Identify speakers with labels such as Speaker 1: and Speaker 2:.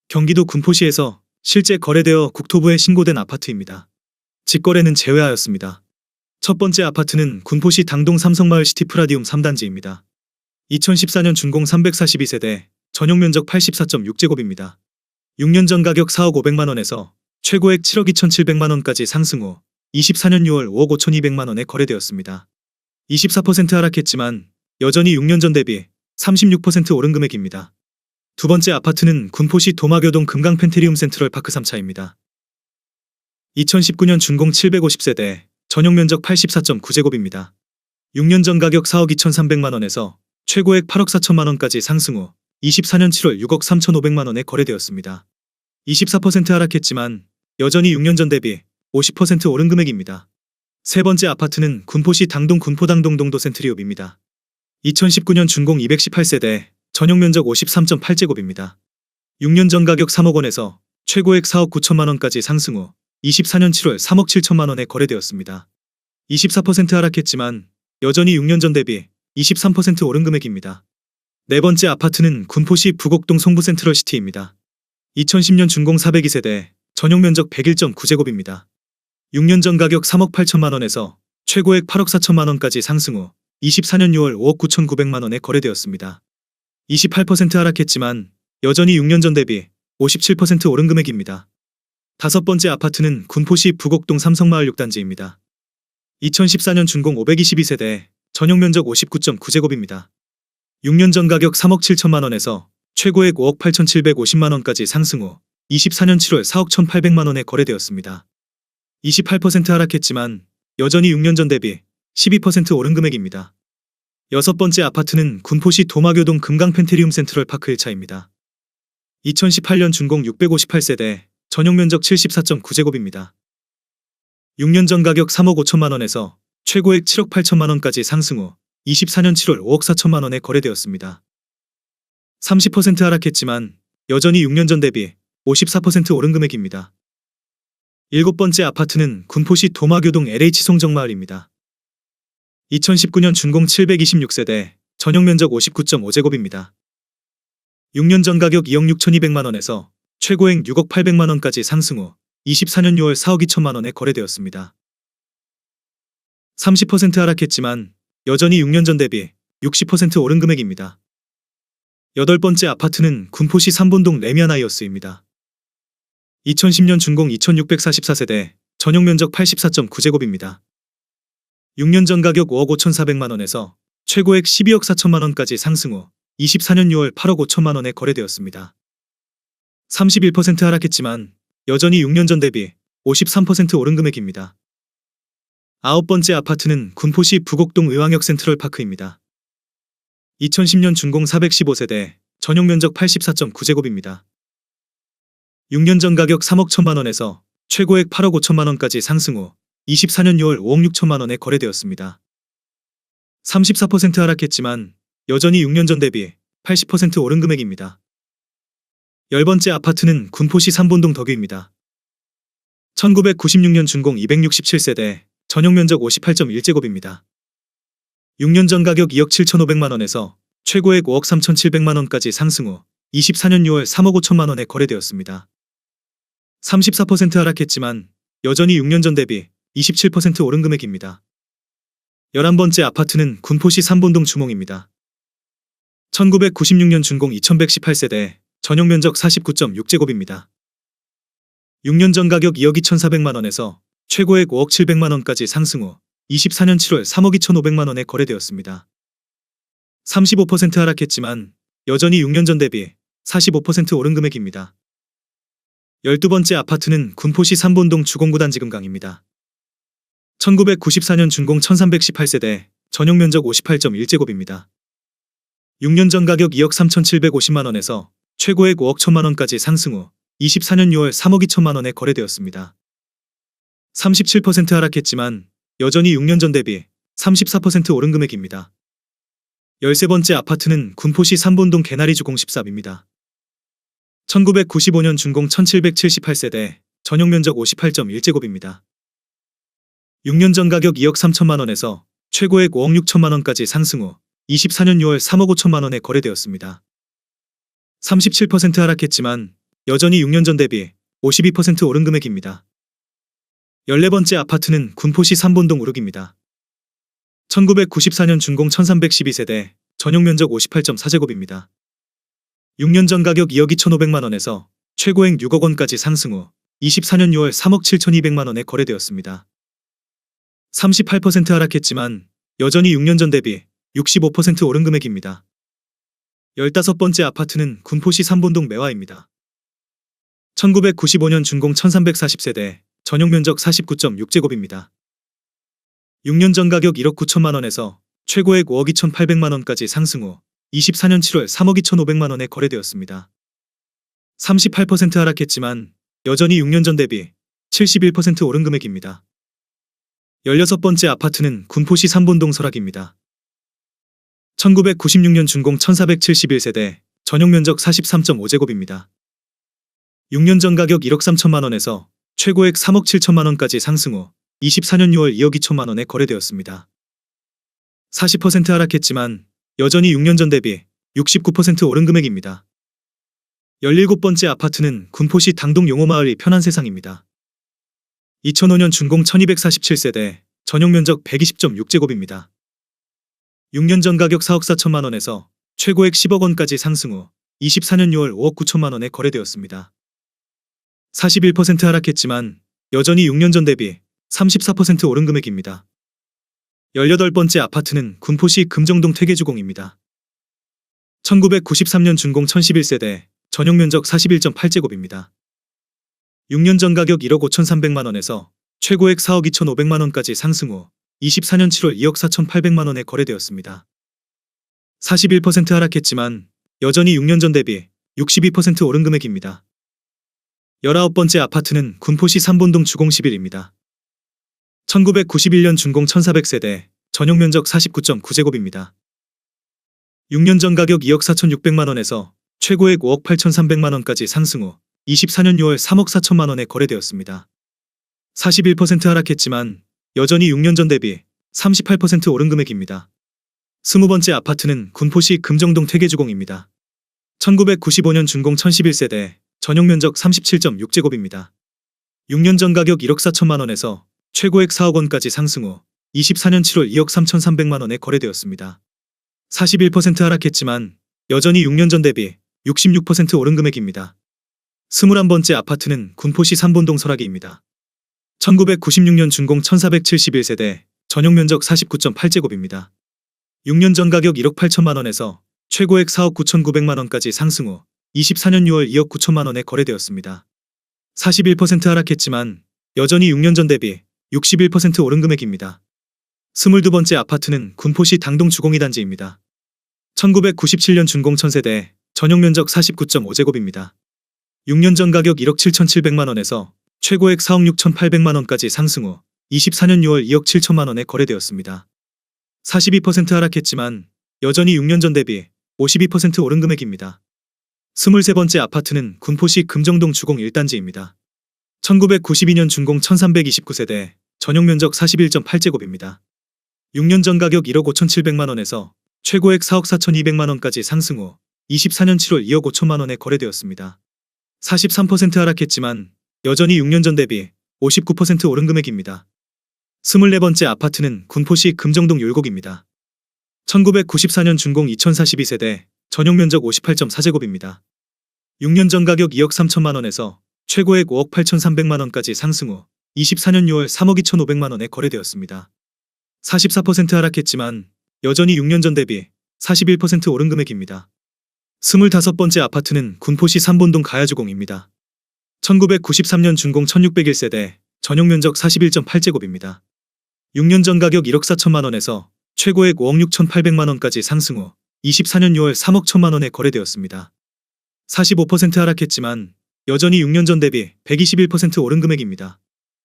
Speaker 1: 경기도 군포시에서 실제 거래되어 국토부에 신고된 아파트입니다. 직거래는 제외하였습니다. 첫 번째 아파트는 군포시 당동 삼성마을 시티프라디움 3단지입니다. 2014년 준공 342세대, 전용면적 84.6제곱입니다. 6년 전 가격 4억 500만원에서 최고액 7억 2,700만원까지 상승 후 24년 6월 5억 5,200만원에 거래되었습니다. 24% 하락했지만 여전히 6년 전 대비 36% 오른 금액입니다. 두 번째 아파트는 군포시 도마교동 금강펜테리움 센트럴 파크 3차입니다. 2019년 준공 750세대, 전용면적 84.9제곱입니다. 6년 전 가격 4억 2,300만원에서 최고액 8억 4천만원까지 상승 후 24년 7월 6억 3,500만원에 거래되었습니다. 24% 하락했지만 여전히 6년 전 대비 50% 오른 금액입니다. 세 번째 아파트는 군포시 당동 군포당동 동도 센트리움입니다. 2019년 준공 218세대, 전용면적 53.8제곱입니다. 6년 전 가격 3억 원에서 최고액 4억 9천만원까지 상승 후 24년 7월 3억 7천만원에 거래되었습니다. 24% 하락했지만 여전히 6년 전 대비 23% 오른 금액입니다. 네 번째 아파트는 군포시 부곡동 송부센트럴시티입니다. 2010년 준공 402세대, 전용면적 101.9제곱입니다. 6년 전 가격 3억 8천만원에서 최고액 8억 4천만원까지 상승 후 24년 6월 5억 9,900만원에 거래되었습니다. 28% 하락했지만 여전히 6년 전 대비 57% 오른 금액입니다. 다섯 번째 아파트는 군포시 부곡동 삼성마을 6단지입니다. 2014년 준공 522세대, 전용면적 59.9제곱입니다. 6년 전 가격 3억 7천만원에서 최고액 5억 8,750만원까지 상승 후 24년 7월 4억 1,800만원에 거래되었습니다. 28% 하락했지만 여전히 6년 전 대비 12% 오른 금액입니다. 여섯 번째 아파트는 군포시 도마교동 금강펜테리움 센트럴 파크 1차입니다. 2018년 준공 658세대, 전용면적 74.9제곱입니다. 6년 전 가격 3억 5천만원에서 최고액 7억 8천만원까지 상승 후 24년 7월 5억 4천만원에 거래되었습니다. 30% 하락했지만 여전히 6년 전 대비 54% 오른 금액입니다. 일곱 번째 아파트는 군포시 도마교동 LH 송정마을입니다. 2019년 준공 726세대, 전용면적 59.5제곱입니다. 6년 전 가격 2억 6,200만원에서 최고액 6억 800만원까지 상승 후 24년 6월 4억 2천만원에 거래되었습니다. 30% 하락했지만 여전히 6년 전 대비 60% 오른 금액입니다. 여덟 번째 아파트는 군포시 삼본동 레미안하이어스입니다. 2010년 준공 2644세대, 전용면적 84.9제곱입니다. 6년 전 가격 5억 5,400만원에서 최고액 12억 4천만원까지 상승 후 24년 6월 8억 5천만원에 거래되었습니다. 31% 하락했지만 여전히 6년 전 대비 53% 오른 금액입니다. 아홉 번째 아파트는 군포시 부곡동 의왕역 센트럴파크입니다. 2010년 준공 415세대, 전용면적 84.9제곱입니다. 6년 전 가격 3억 1천만원에서 최고액 8억 5천만원까지 상승 후 24년 6월 5억 6천만원에 거래되었습니다. 34% 하락했지만 여전히 6년 전 대비 80% 오른 금액입니다. 열 번째 아파트는 군포시 삼본동 덕유입니다. 1996년 준공 267세대, 전용면적 58.1제곱입니다. 6년 전 가격 2억 7,500만원에서 최고액 5억 3,700만원까지 상승 후 24년 6월 3억 5천만원에 거래되었습니다. 34% 하락했지만 여전히 6년 전 대비 27% 오른 금액입니다. 11번째 아파트는 군포시 삼본동 주몽입니다. 1996년 준공 2118세대, 전용면적 49.6제곱입니다. 6년 전 가격 2억 2,400만원에서 최고액 5억 700만원까지 상승 후 24년 7월 3억 2,500만원에 거래되었습니다. 35% 하락했지만 여전히 6년 전 대비 45% 오른 금액입니다. 12번째 아파트는 군포시 삼본동 주공구단지 금강입니다. 1994년 준공 1318세대, 전용면적 58.1제곱입니다. 6년 전 가격 2억 3,750만원에서 최고액 5억 1천만원까지 상승 후 24년 6월 3억 2천만원에 거래되었습니다. 37% 하락했지만 여전히 6년 전 대비 34% 오른 금액입니다. 13번째 아파트는 군포시 삼본동 개나리주공 13입니다. 1995년 준공 1778세대, 전용면적 58.1제곱입니다. 6년 전 가격 2억 3천만원에서 최고액 5억 6천만원까지 상승 후 24년 6월 3억 5천만원에 거래되었습니다. 37% 하락했지만 여전히 6년 전 대비 52% 오른 금액입니다. 14번째 아파트는 군포시 삼본동 우륵입니다. 1994년 준공 1312세대, 전용면적 58.4제곱입니다. 6년 전 가격 2억 2,500만원에서 최고액 6억 원까지 상승 후 24년 6월 3억 7,200만원에 거래되었습니다. 38% 하락했지만 여전히 6년 전 대비 65% 오른 금액입니다. 15번째 아파트는 군포시 삼본동 매화입니다. 1995년 준공 1340세대, 전용면적 49.6제곱입니다. 6년 전 가격 1억 9천만원에서 최고액 5억 2,800만원까지 상승 후 24년 7월 3억 2,500만원에 거래되었습니다. 38% 하락했지만 여전히 6년 전 대비 71% 오른 금액입니다. 16번째 아파트는 군포시 삼본동 설악입니다. 1996년 준공 1471세대, 전용면적 43.5제곱입니다. 6년 전 가격 1억 3천만원에서 최고액 3억 7천만원까지 상승 후 24년 6월 2억 2천만원에 거래되었습니다. 40% 하락했지만 여전히 6년 전 대비 69% 오른 금액입니다. 17번째 아파트는 군포시 당동 용호마을 편안세상입니다. 2005년 준공 1247세대, 전용면적 120.6제곱입니다. 6년 전 가격 4억 4천만원에서 최고액 10억 원까지 상승 후 24년 6월 5억 9천만원에 거래되었습니다. 41% 하락했지만 여전히 6년 전 대비 34% 오른 금액입니다. 18번째 아파트는 군포시 금정동 퇴계주공입니다. 1993년 준공 1011세대, 전용면적 41.8제곱입니다. 6년 전 가격 1억 5,300만원에서 최고액 4억 2,500만원까지 상승 후 24년 7월 2억 4,800만원에 거래되었습니다. 41% 하락했지만 여전히 6년 전 대비 62% 오른 금액입니다. 19번째 아파트는 군포시 삼본동 주공 11입니다. 1991년 준공 1400세대, 전용면적 49.9제곱입니다. 6년 전 가격 2억 4,600만원에서 최고액 5억 8,300만원까지 상승 후 24년 6월 3억 4천만원에 거래되었습니다. 41% 하락했지만 여전히 6년 전 대비 38% 오른 금액입니다. 20번째 아파트는 군포시 금정동 퇴계주공입니다. 1995년 준공 1011세대, 전용면적 37.6제곱입니다. 6년 전 가격 1억 4천만원에서 최고액 4억 원까지 상승 후 24년 7월 2억 3,300만원에 거래되었습니다. 41% 하락했지만 여전히 6년 전 대비 66% 오른 금액입니다. 21번째 아파트는 군포시 삼본동 설악이입니다. 1996년 준공 1471세대, 전용면적 49.8제곱입니다. 6년 전 가격 1억 8천만원에서 최고액 4억 9,900만원까지 상승 후 24년 6월 2억 9천만원에 거래되었습니다. 41% 하락했지만 여전히 6년 전 대비 61% 오른 금액입니다. 22번째 아파트는 군포시 당동 주공 2단지입니다. 1997년 준공 1000세대, 전용면적 49.5제곱입니다. 6년 전 가격 1억 7,700만원에서 최고액 4억 6,800만원까지 상승 후 24년 6월 2억 7천만원에 거래되었습니다. 42% 하락했지만 여전히 6년 전 대비 52% 오른 금액입니다. 23번째 아파트는 군포시 금정동 주공 1단지입니다. 1992년 준공 1329세대, 전용면적 41.8제곱입니다. 6년 전 가격 1억 5,700만원에서 최고액 4억 4,200만원까지 상승 후 24년 7월 2억 5천만원에 거래되었습니다. 43% 하락했지만 여전히 6년 전 대비 59% 오른 금액입니다. 24번째 아파트는 군포시 금정동 율곡입니다. 1994년 준공 2042세대, 전용면적 58.4제곱입니다. 6년 전 가격 2억 3천만원에서 최고액 5억 8,300만원까지 상승 후 24년 6월 3억 2,500만원에 거래되었습니다. 44% 하락했지만 여전히 6년 전 대비 41% 오른 금액입니다. 25번째 아파트는 군포시 삼본동 가야주공입니다. 1993년 준공 1601세대, 전용면적 41.8제곱입니다. 6년 전 가격 1억 4천만원에서 최고액 5억 6,800만원까지 상승 후 24년 6월 3억 1천만원에 거래되었습니다. 45% 하락했지만 여전히 6년 전 대비 121% 오른 금액입니다.